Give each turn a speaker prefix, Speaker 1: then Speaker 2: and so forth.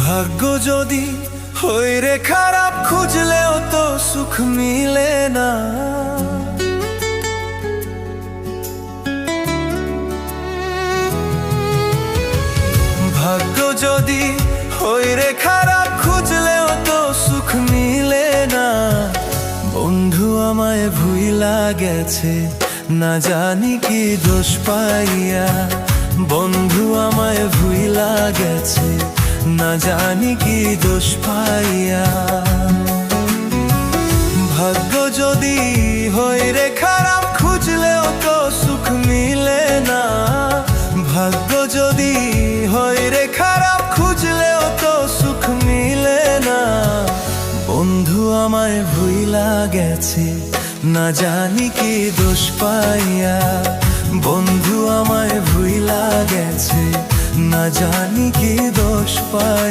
Speaker 1: ভাগ্য যদি হই রে খারাপ, খুঁজলেও তো সুখ মিলে না। ভাগ্য যদি হই রে খারাপ, খুঁজলেও তো সুখ মিলে না। বন্ধু আমায় ভুইলা গেছে, না জানি কি দোষ পাইয়া। বন্ধু আমায় ভুইলা গেছে, না জানি কি দোষ পাইয়া। ভাগ্য যদি হই রে খারাপ, খুঁজলেও তো সুখ মিলে না। ভাগ্য যদি হই রে খারাপ, খুঁজলেও তো সুখ মিলে না। বন্ধু আমায় ভুইলা গেছে, না জানি কি দোষ পাইয়া। বন্ধু আমায় ভুইলা গেছে, না জানি কি দোষ পাইয়া।